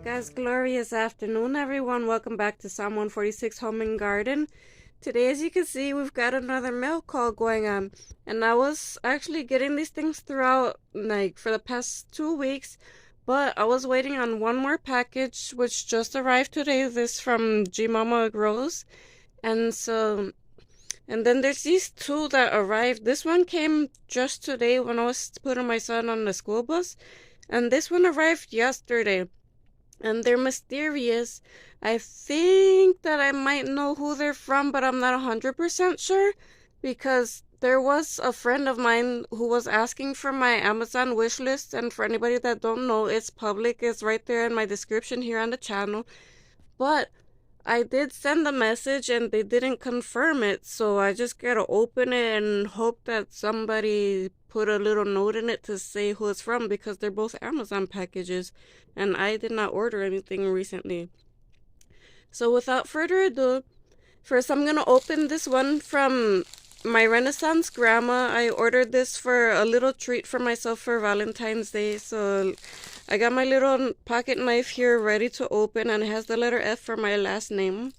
Guys, glorious afternoon, everyone. Welcome back to Psalm 146 Home and Garden. Today, as you can see, we've got another mail call going on. And I was actually getting these things throughout, for the past 2 weeks. But I was waiting on one more package, which just arrived today. This from G Mama Rose. And then there's these two that arrived. This one came just today when I was putting my son on the school bus. And this one arrived yesterday. And they're mysterious. I think that I might know who they're from, but I'm not 100% sure. Because there was a friend of mine who was asking for my Amazon wish list. And for anybody that don't know, it's public. It's right there in my description here on the channel. But I did send the message and they didn't confirm it, so I just gotta open it and hope that somebody put a little note in it to say who it's from, because they're both Amazon packages and I did not order anything recently. So without further ado, first I'm gonna open this one from my Renaissance grandma. I ordered this for a little treat for myself for Valentine's Day, so I got my little pocket knife here ready to open, and it has the letter F for my last name.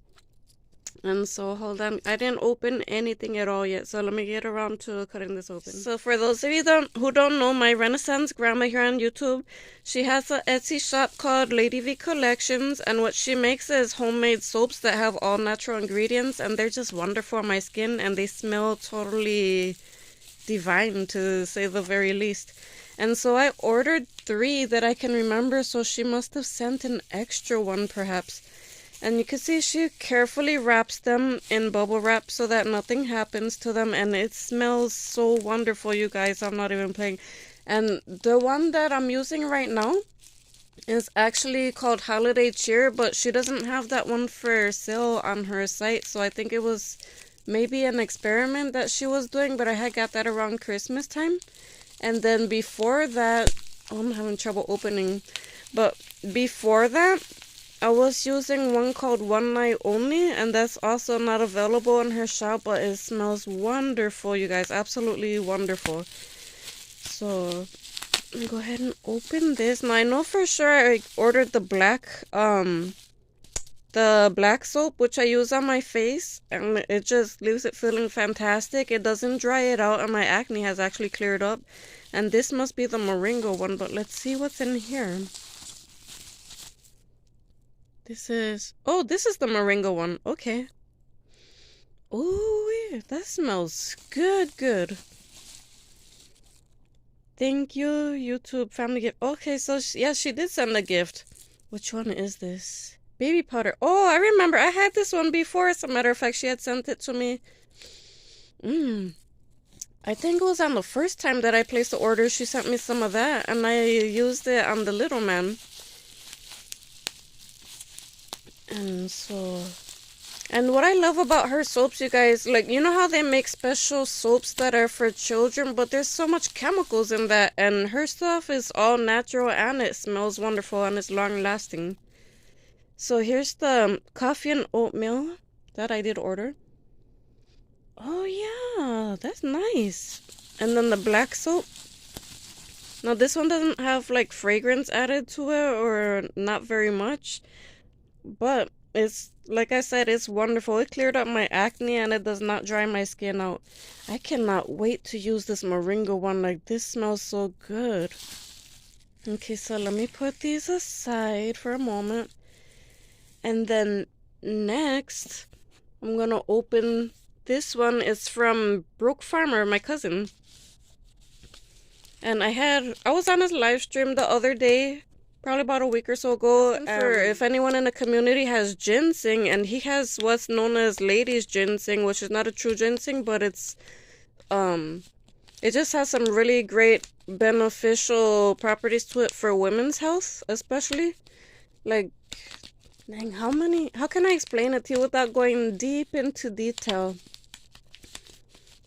And so, hold on, I didn't open anything at all yet, so let me get around to cutting this open. So for those of you who don't know, my Renaissance grandma here on YouTube, she has an Etsy shop called Lady V Collections, and what she makes is homemade soaps that have all natural ingredients, and they're just wonderful on my skin, and they smell totally divine, to say the very least. And so I ordered 3 that I can remember, so she must have sent an extra one perhaps. And you can see she carefully wraps them in bubble wrap so that nothing happens to them, and it smells so wonderful, you guys. I'm not even playing. And the one that I'm using right now is actually called Holiday Cheer, but she doesn't have that one for sale on her site, so I think it was maybe an experiment that she was doing, but I had got that around Christmas time. And then before that, I'm having trouble opening, but before that, I was using one called One Night Only, and that's also not available in her shop, but it smells wonderful, you guys, absolutely wonderful. So, go ahead and open this. Now, I know for sure I ordered the black soap, which I use on my face, and it just leaves it feeling fantastic. It doesn't dry it out, and my acne has actually cleared up. And this must be the Moringa one, but let's see what's in here. This is the Moringa one. Okay. Oh, yeah, that smells good. Thank you, YouTube family gift. Okay, so she did send a gift. Which one is this? Baby powder. Oh, I remember. I had this one before. As a matter of fact, she had sent it to me. I think it was on the first time that I placed the order. She sent me some of that, and I used it on the little man. And what I love about her soaps, you guys, like, you know how they make special soaps that are for children, but there's so much chemicals in that, and her stuff is all natural, and it smells wonderful, and it's long lasting. So here's the coffee and oatmeal that I did order. Oh yeah, that's nice. And then the black soap. Now this one doesn't have like fragrance added to it, or not very much. But it's, like I said, it's wonderful. It cleared up my acne and it does not dry my skin out. I cannot wait to use this Moringa one. Like, this smells so good. Okay, so let me put these aside for a moment. And then next, I'm gonna open this one. It's from Broke Farmer, my cousin. And I was on his live stream the other day, probably about a week or so ago, if anyone in the community has ginseng, and he has what's known as ladies ginseng, which is not a true ginseng, but it's it just has some really great beneficial properties to it for women's health, especially. Like, dang, how can I explain it to you without going deep into detail?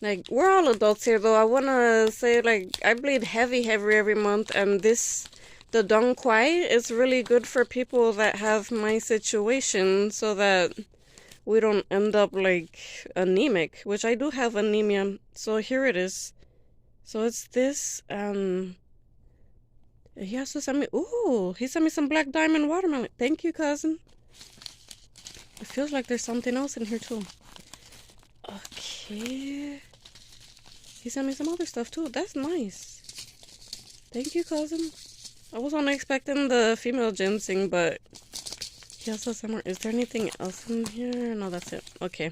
Like, we're all adults here, though. I want to say, like, I bleed heavy every month, and the Dong Quai is really good for people that have my situation, so that we don't end up, like, anemic, which I do have anemia. So here it is. So it's this, He also sent me, ooh, he sent me some black diamond watermelon. Thank you, cousin. It feels like there's something else in here too. Okay. He sent me some other stuff too. That's nice. Thank you, cousin. I was only expecting the female ginseng, but he also sent more. Is there anything else in here? No, that's it. Okay.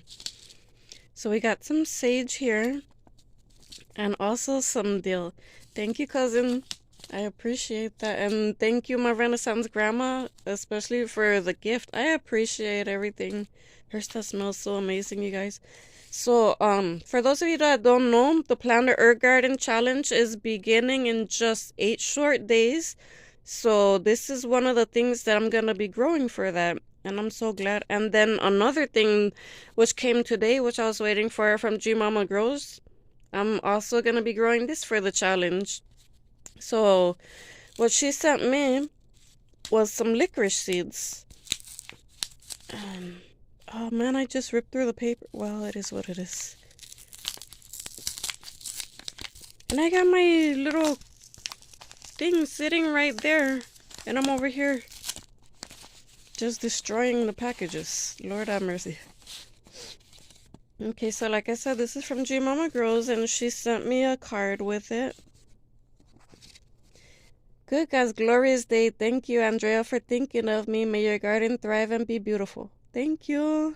So we got some sage here. And also some dill. Thank you, cousin. I appreciate that. And thank you, my Renaissance grandma, especially for the gift. I appreciate everything. Her stuff smells so amazing, you guys. So, for those of you that don't know, the Plant a Herb Garden Challenge is beginning in just 8 short days. So this is one of the things that I'm gonna be growing for that. And I'm so glad. And then another thing which came today, which I was waiting for from G Mama Grows. I'm also gonna be growing this for the challenge. So what she sent me was some licorice seeds. Oh man, I just ripped through the paper. Well, it is what it is. And I got my little thing sitting right there. And I'm over here just destroying the packages. Lord have mercy. Okay, so like I said, this is from G Mama Grows, and she sent me a card with it. Good God's glorious day. Thank you, Andrea, for thinking of me. May your garden thrive and be beautiful. Thank you.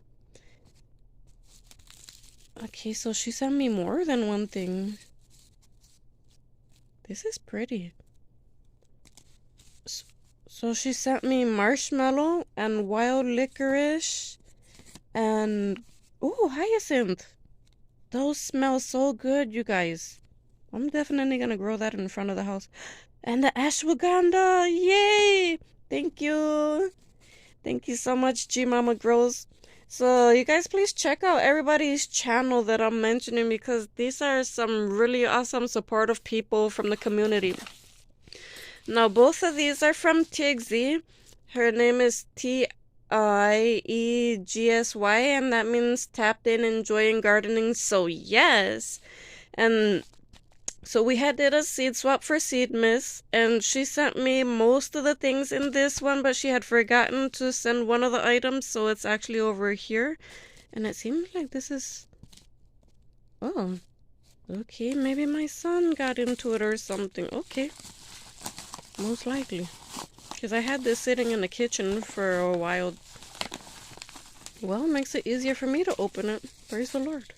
Okay, so she sent me more than one thing. This is pretty. So she sent me marshmallow and wild licorice and ooh, hyacinth. Those smell so good, you guys. I'm definitely gonna grow that in front of the house. And the ashwagandha, yay! Thank you. Thank you so much, G Mama Grows. So you guys please check out everybody's channel that I'm mentioning, because these are some really awesome supportive people from the community. Now both of these are from Tigsy. Her name is Tiegsy, and that means tapped in enjoying gardening. So yes. And so we did a seed swap for Seed Miss, and she sent me most of the things in this one, but she had forgotten to send one of the items, so it's actually over here. And it seems like this is... Oh. Okay, maybe my son got into it or something. Okay. Most likely. Because I had this sitting in the kitchen for a while. Well, it makes it easier for me to open it. Praise the Lord.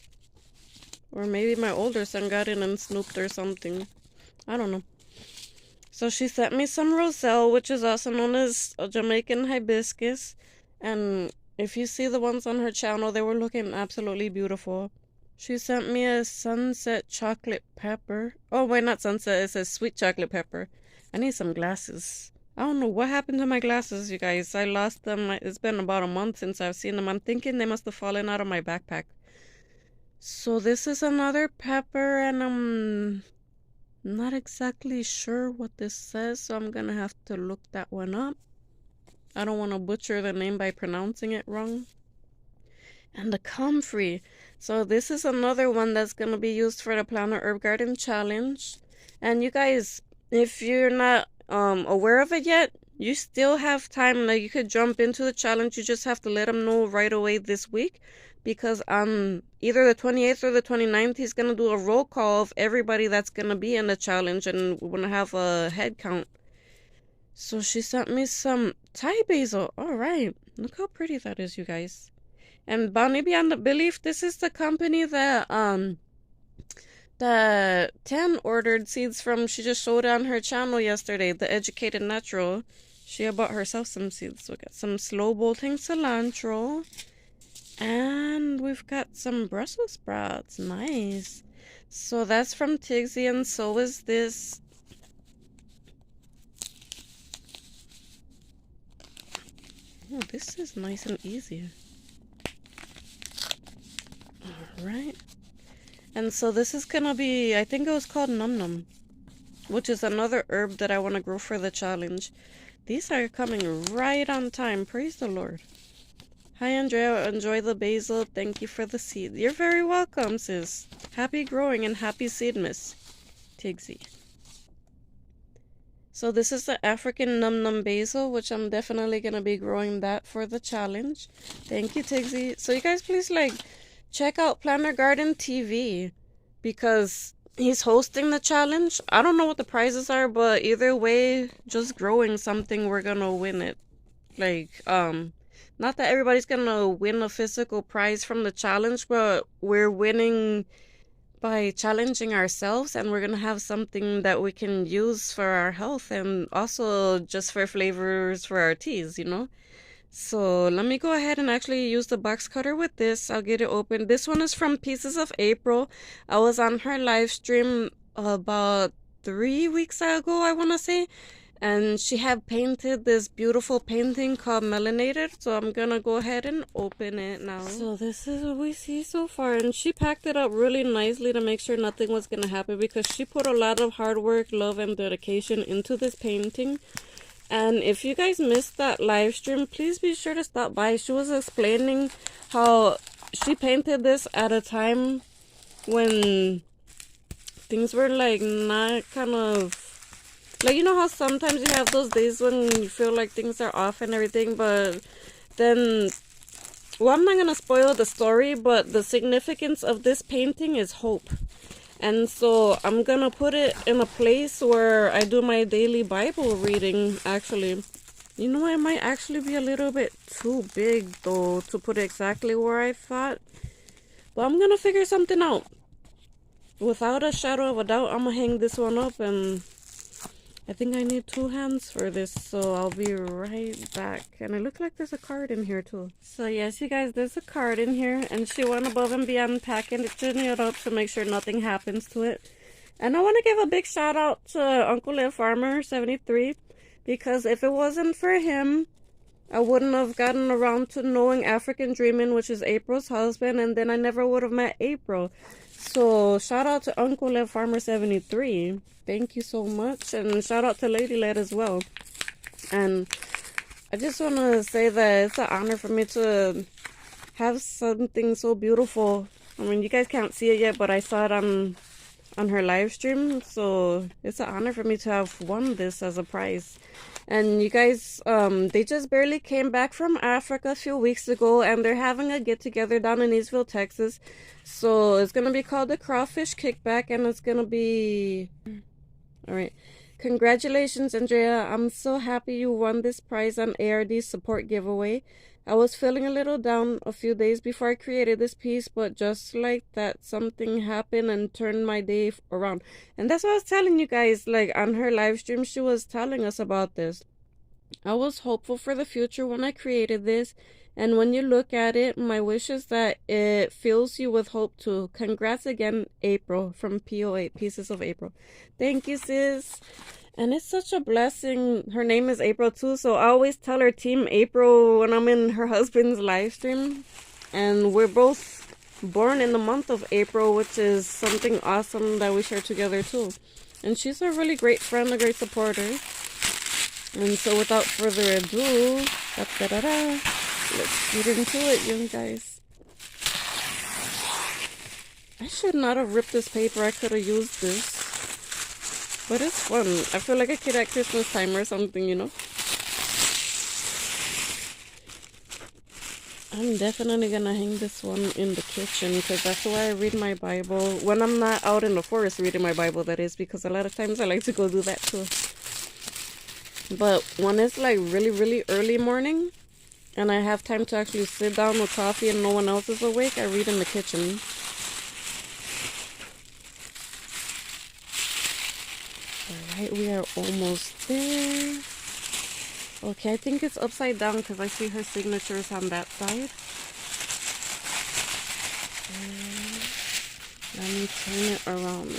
Or maybe my older son got in and snooped or something. I don't know. So she sent me some roselle, which is also known as a Jamaican hibiscus. And if you see the ones on her channel, they were looking absolutely beautiful. She sent me a sunset chocolate pepper. Oh, wait, not sunset. It says sweet chocolate pepper. I need some glasses. I don't know what happened to my glasses, you guys. I lost them. It's been about a month since I've seen them. I'm thinking they must have fallen out of my backpack. So this is another pepper, and I'm not exactly sure what this says, so I'm gonna have to look that one up. I don't want to butcher the name by pronouncing it wrong. And the comfrey. So this is another one that's gonna be used for the Plant a Herb Garden Challenge. And you guys, if you're not aware of it yet, you still have time. Like, you could jump into the challenge. You just have to let them know right away this week, because on either the 28th or the 29th, he's going to do a roll call of everybody that's going to be in the challenge, and we're going to have a head count. So she sent me some Thai basil. All right. Look how pretty that is, you guys. And Bonnie Beyond the Belief, this is the company that Tan ordered seeds from. She just showed on her channel yesterday, The Educated Natural. She bought herself some seeds. So we got some slow bolting cilantro. And we've got some Brussels sprouts. Nice. So that's from Tigsy, and so is this. Oh, this is nice and easy. Alright. And so this is gonna be, I think it was called Num Num, which is another herb that I want to grow for the challenge. These are coming right on time. Praise the Lord. Hi, Andrea. Enjoy the basil. Thank you for the seed. You're very welcome, sis. Happy growing and happy seed, Miss Tigsy. So this is the African Num Num Basil, which I'm definitely going to be growing that for the challenge. Thank you, Tigsy. So you guys please like check out Planner Garden TV because he's hosting the challenge. I don't know what the prizes are, but either way, just growing something, we're going to win it. Like, not that everybody's going to win a physical prize from the challenge, but we're winning by challenging ourselves, and we're gonna have something that we can use for our health and also just for flavors for our teas, you know. So let me go ahead and actually use the box cutter with this. I'll get it open. This one is from Pieces of April. I was on her live stream about 3 weeks ago, I want to say, and she had painted this beautiful painting called Melanated, so I'm gonna go ahead and open it now. So this is what we see so far, and she packed it up really nicely to make sure nothing was gonna happen because she put a lot of hard work, love, and dedication into this painting. And if you guys missed that live stream, please be sure to stop by. She was explaining how she painted this at a time when things were like not kind of like, you know how sometimes you have those days when you feel like things are off and everything, but then, well, I'm not gonna spoil the story, but the significance of this painting is hope. And so I'm gonna put it in a place where I do my daily Bible reading, actually. You know, it might actually be a little bit too big, though, to put it exactly where I thought. But I'm gonna figure something out. Without a shadow of a doubt, I'm gonna hang this one up, and I think I need 2 hands for this, so I'll be right back. And it looks like there's a card in here too. So yes, you guys, there's a card in here, and she went above and beyond packaging it up to make sure nothing happens to it. And I want to give a big shout out to Uncle Liv Farmer 73, because if it wasn't for him, I wouldn't have gotten around to knowing African Dreaming, which is April's husband, and then I never would have met April. So shout out to Uncle Liv Farmer 73. Thank you so much, and shout out to Lady Led as well. And I just want to say that it's an honor for me to have something so beautiful. I mean, you guys can't see it yet, but I saw it on her live stream, so it's an honor for me to have won this as a prize. And you guys, they just barely came back from Africa a few weeks ago, and they're having a get-together down in Eastville, Texas. So it's gonna be called the Crawfish Kickback, and it's gonna be... All right. Congratulations, Andrea. I'm so happy you won this prize on ARD's support giveaway. I was feeling a little down a few days before I created this piece, but just like that, something happened and turned my day around. And that's what I was telling you guys, like on her live stream, she was telling us about this. I was hopeful for the future when I created this, and when you look at it, my wish is that it fills you with hope too. Congrats again, April, from PO8, Pieces of April. Thank you, sis. And it's such a blessing. Her name is April too, so I always tell her Team April when I'm in her husband's live stream. And we're both born in the month of April, which is something awesome that we share together too. And she's a really great friend, a great supporter. And so without further ado, let's get into it, you guys. I should not have ripped this paper. I could have used this. But it's fun. I feel like a kid at Christmas time or something, you know? I'm definitely gonna hang this one in the kitchen because that's where I read my Bible. When I'm not out in the forest reading my Bible, that is, because a lot of times I like to go do that too. But when it's like really, really early morning and I have time to actually sit down with coffee and no one else is awake, I read in the kitchen. Alright, we are almost there. Okay, I think it's upside down because I see her signatures on that side. Let me turn it around.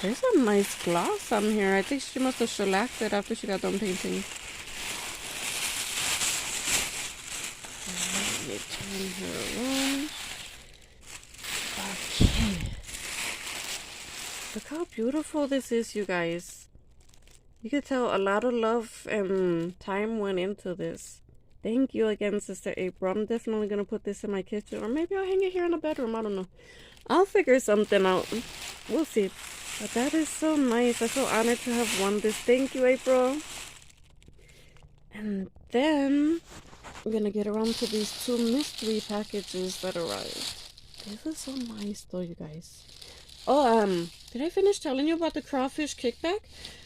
There's a nice gloss on here. I think she must have shellacked it after she got done painting. Let me turn her around. Okay. Look how beautiful this is, you guys. You can tell a lot of love and time went into this. Thank you again, Sister April. I'm definitely going to put this in my kitchen. Or maybe I'll hang it here in the bedroom. I don't know. I'll figure something out. We'll see. But that is so nice. I feel honored to have won this. Thank you, April. And then we're gonna get around to these 2 mystery packages that arrived. This is so nice though, you guys. Oh, did I finish telling you about the crawfish kickback?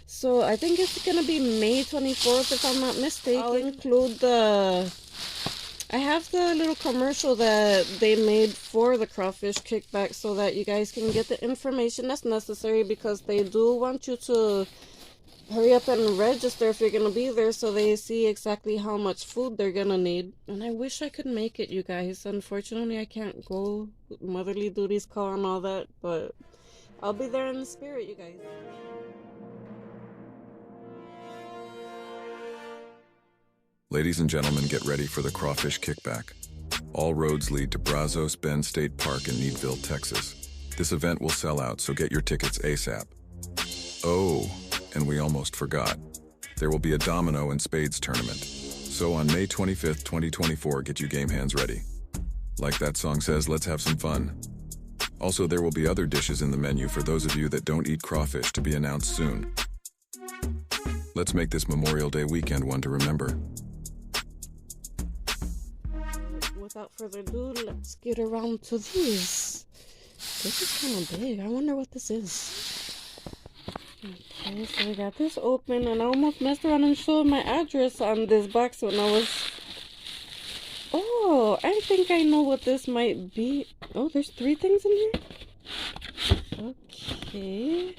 So I think it's gonna be May 24th if I'm not mistaken. I'll include I have the little commercial that they made for the crawfish kickback so that you guys can get the information that's necessary, because they do want you to hurry up and register if you're gonna be there so they see exactly how much food they're gonna need. And I wish I could make it, you guys. Unfortunately, I can't go. Motherly duties call and all that, but I'll be there in the spirit, you guys. Ladies and gentlemen, get ready for the crawfish kickback. All roads lead to Brazos Bend State Park in Needville, Texas. This event will sell out, so get your tickets ASAP. Oh, and we almost forgot. There will be a domino and spades tournament. So on May 25th, 2024, get you game hands ready. Like that song says, let's have some fun. Also, there will be other dishes in the menu for those of you that don't eat crawfish, to be announced soon. Let's make this Memorial Day weekend one to remember. Without further ado, let's get around to these. This is kind of big. I wonder what this is. Okay, so we got this open, and I almost messed around and showed my address on this box when I was... Oh, I think I know what this might be. Oh, there's 3 things in here? Okay.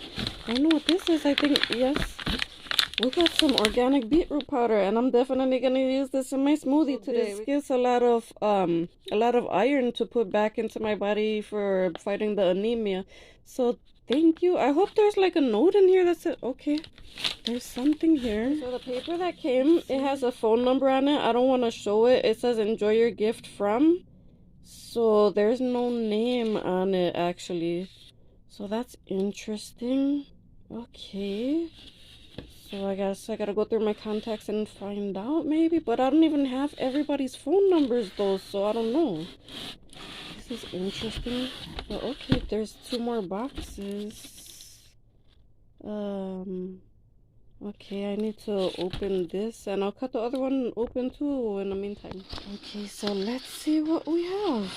I know what this is, I think. Yes. We got some organic beetroot powder, and I'm definitely gonna use this in my smoothie today. This gives a lot of iron to put back into my body for fighting the anemia. So thank you. I hope there's like a note in here that says, okay, there's something here. So the paper that came, it has a phone number on it. I don't want to show it. It says enjoy your gift from. So there's no name on it actually. So that's interesting. Okay. So I guess I gotta go through my contacts and find out maybe. But I don't even have everybody's phone numbers though, so I don't know. This is interesting. But okay, there's 2 more boxes. Okay, I need to open this, and I'll cut the other one open too in the meantime. Okay, so let's see what we have.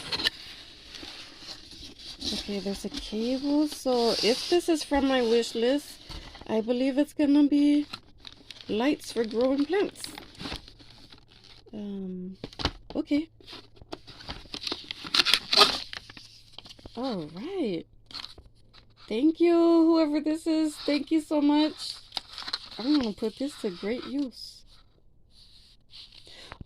Okay, there's a cable. So if this is from my wish list, I believe it's gonna be lights for growing plants. Okay. All right. Thank you, whoever this is. Thank you so much. I'm gonna put this to great use.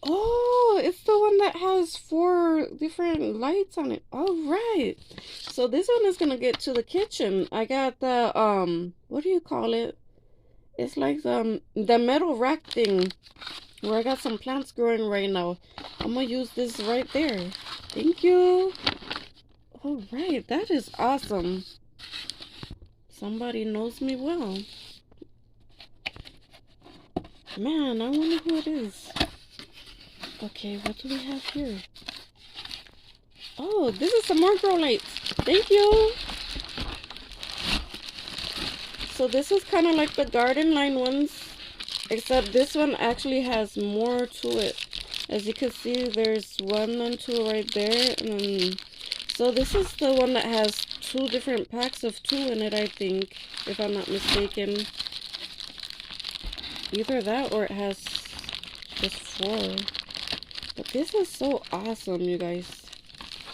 Oh, it's the one that has 4 different lights on it. All right. So this one is gonna get to the kitchen. I got the what do you call it? It's like the metal rack thing where I got some plants growing right now. I'm gonna use this right there. Thank you. All right, that is awesome. Somebody knows me well. Man, I wonder who it is. Okay, what do we have here? Oh, this is some more grow lights. Thank you. So this is kind of like the garden line ones, except this one actually has more to it. As you can see, there's 1 and 2 right there. And then, so this is the one that has 2 different packs of 2 in it, I think, if I'm not mistaken. Either that or it has just 4. But this is so awesome, you guys.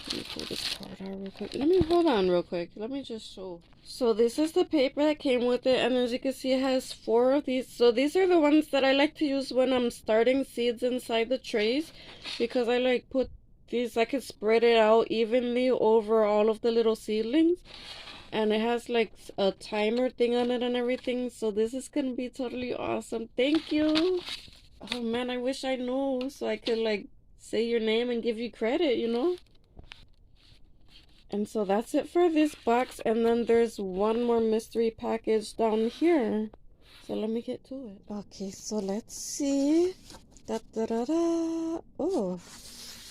Let me pull this card out real quick. Hold on real quick. Let me just show. So this is the paper that came with it, and as you can see, it has 4 of these. So these are the ones that I like to use when I'm starting seeds inside the trays, because I like put these, I can spread it out evenly over all of the little seedlings. And it has like a timer thing on it and everything. So this is gonna be totally awesome. Thank you. Oh man, I wish I knew so I could like say your name and give you credit, you know. And so that's it for this box. And then there's 1 more mystery package down here. So let me get to it. Okay, so let's see. Da, da, da, da. Oh,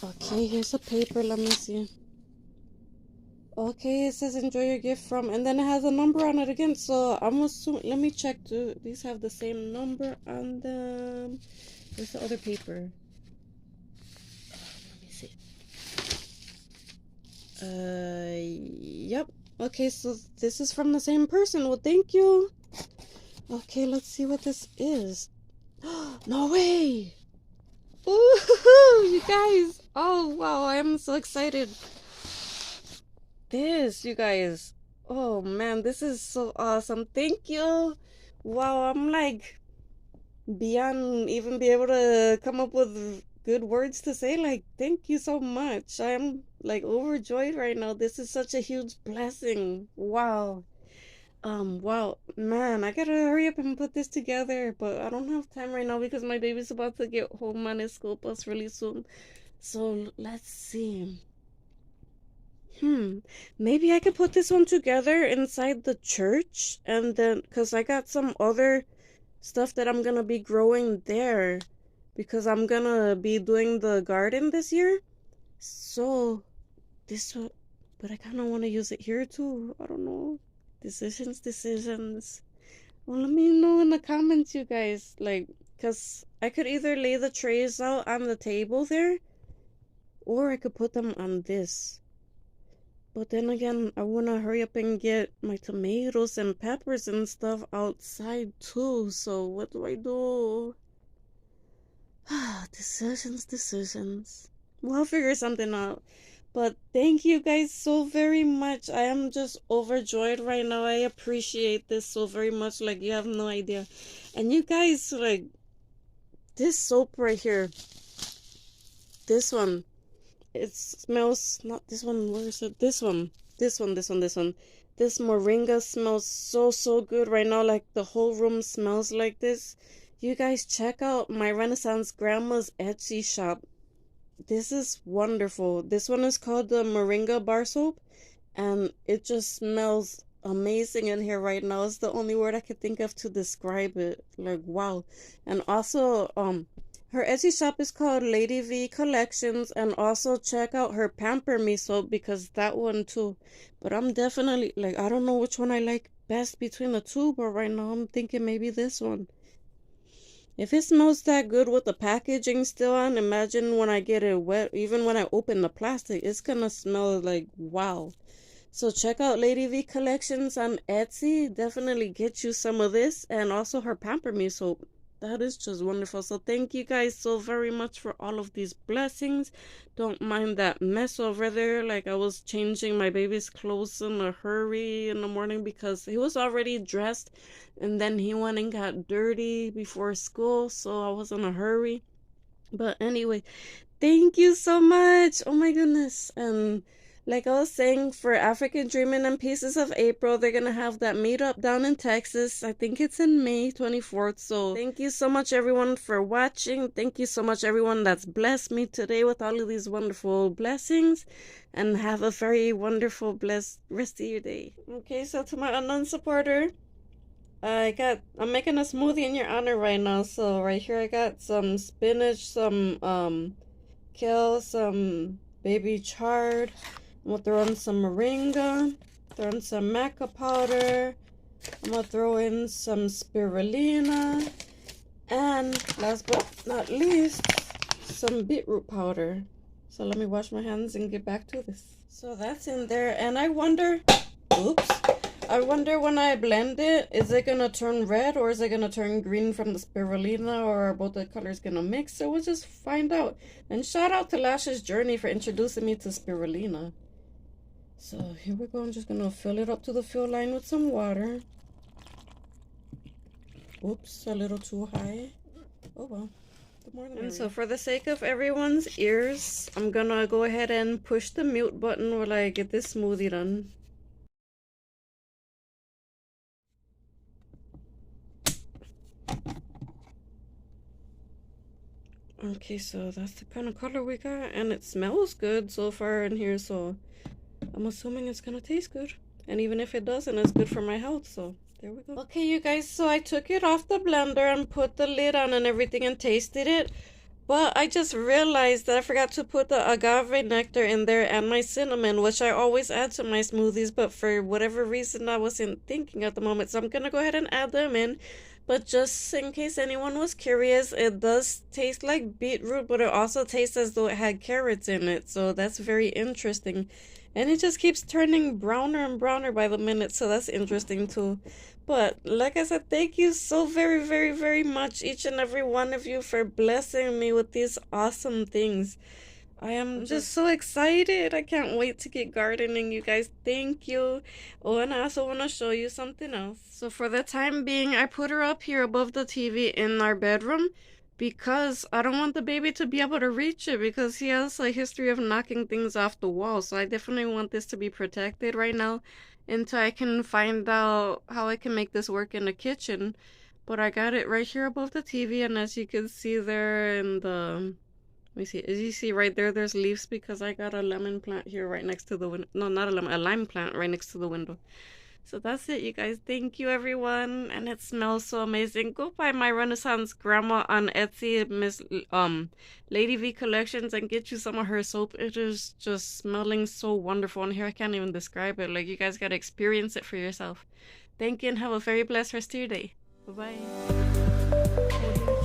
okay, here's a paper. Let me see. Okay, it says enjoy your gift from, and then it has a number on it again. So I'm assuming, let me check. Do these have the same number on them? Where's the other paper? Let me see. Yep. Okay, so this is from the same person. Well, thank you. Okay, let's see what this is. No way! Ooh, you guys! Oh wow, I am so excited. This, you guys. Oh man, this is so awesome. Thank you. Wow, I'm like beyond even be able to come up with good words to say. Like, thank you so much. I'm like overjoyed right now. This is such a huge blessing. Wow. Wow, man, I gotta hurry up and put this together, but I don't have time right now because my baby's about to get home on his school bus really soon. So let's see. Maybe I could put this one together inside the church and then, because I got some other stuff that I'm gonna be growing there because I'm gonna be doing the garden this year. So this one, but I kind of want to use it here too. I don't know. Decisions. Well, let me know in the comments, you guys. Like, because I could either lay the trays out on the table there, or I could put them on this. But then again, I want to hurry up and get my tomatoes and peppers and stuff outside too. So what do I do? Decisions. Well, I'll figure something out. But thank you guys so very much. I am just overjoyed right now. I appreciate this so very much. Like, you have no idea. And you guys, like, this soap right here, this one, it smells, not this one, where is it? This one. This moringa smells so good right now. Like, the whole room smells like this. You guys check out my Renaissance Grandma's Etsy shop. This is wonderful. This one is called the Moringa Bar Soap, and it just smells amazing in here right now. It's the only word I could think of to describe it. Like, wow. And also, her Etsy shop is called Lady V Collections, and also check out her Pamper Me soap because that one too. But I'm definitely, like, I don't know which one I like best between the two, but right now I'm thinking maybe this one. If it smells that good with the packaging still on, imagine when I get it wet, even when I open the plastic, it's gonna smell like wow. So check out Lady V Collections on Etsy. Definitely get you some of this and also her Pamper Me soap. That is just wonderful. So thank you guys so very much for all of these blessings. Don't mind that mess over there. Like, I was changing my baby's clothes in a hurry in the morning because he was already dressed and then he went and got dirty before school, so I was in a hurry. But anyway, thank you so much. Oh my goodness. And like I was saying, for African Dreaming and Pieces of April, they're gonna have that meetup down in Texas. I think it's in May 24th. So thank you so much, everyone, for watching. Thank you so much, everyone that's blessed me today with all of these wonderful blessings. And have a very wonderful, blessed rest of your day. Okay, so to my unknown supporter, I'm making a smoothie in your honor right now. So right here I got some spinach, some kale, some baby chard. I'm gonna throw in some moringa, throw in some maca powder. I'm gonna throw in some spirulina, and last but not least, some beetroot powder. So let me wash my hands and get back to this. So that's in there, and I wonder, oops, I wonder when I blend it, is it gonna turn red or is it gonna turn green from the spirulina, or are both the colors gonna mix? So we'll just find out. And shout out to Lash's Journey for introducing me to spirulina. So here we go. I'm just gonna fill it up to the fill line with some water. Oops, a little too high. Oh well. And so for the sake of everyone's ears, I'm gonna go ahead and push the mute button while I get this smoothie done. Okay, so that's the kind of color we got, and it smells good so far in here, so I'm assuming it's gonna taste good. And even if it doesn't, it's good for my health, so there we go. Okay, you guys, so I took it off the blender and put the lid on and everything and tasted it. But I just realized that I forgot to put the agave nectar in there and my cinnamon, which I always add to my smoothies, but for whatever reason I wasn't thinking at the moment. So I'm gonna go ahead and add them in. But just in case anyone was curious, it does taste like beetroot, but it also tastes as though it had carrots in it. So that's very interesting. And it just keeps turning browner and browner by the minute, so that's interesting too. But like I said, thank you so very, very, very much, each and every one of you, for blessing me with these awesome things. I am just so excited. I can't wait to get gardening, you guys. Thank you. Oh, and I also want to show you something else. So for the time being, I put her up here above the TV in our bedroom because I don't want the baby to be able to reach it because he has a history of knocking things off the wall. So I definitely want this to be protected right now until I can find out how I can make this work in the kitchen. But I got it right here above the TV, and as you can see there in the, let me see, as you see right there, there's leaves because I got a lemon plant here right next to the window. No, not a lemon, a lime plant right next to the window. So that's it, you guys. Thank you, everyone. And it smells so amazing. Go buy my Renaissance grandma on Etsy, Miss Lady V Collections, and get you some of her soap. It is just smelling so wonderful in here. I can't even describe it. Like, you guys gotta experience it for yourself. Thank you, and have a very blessed rest of your day. Bye bye.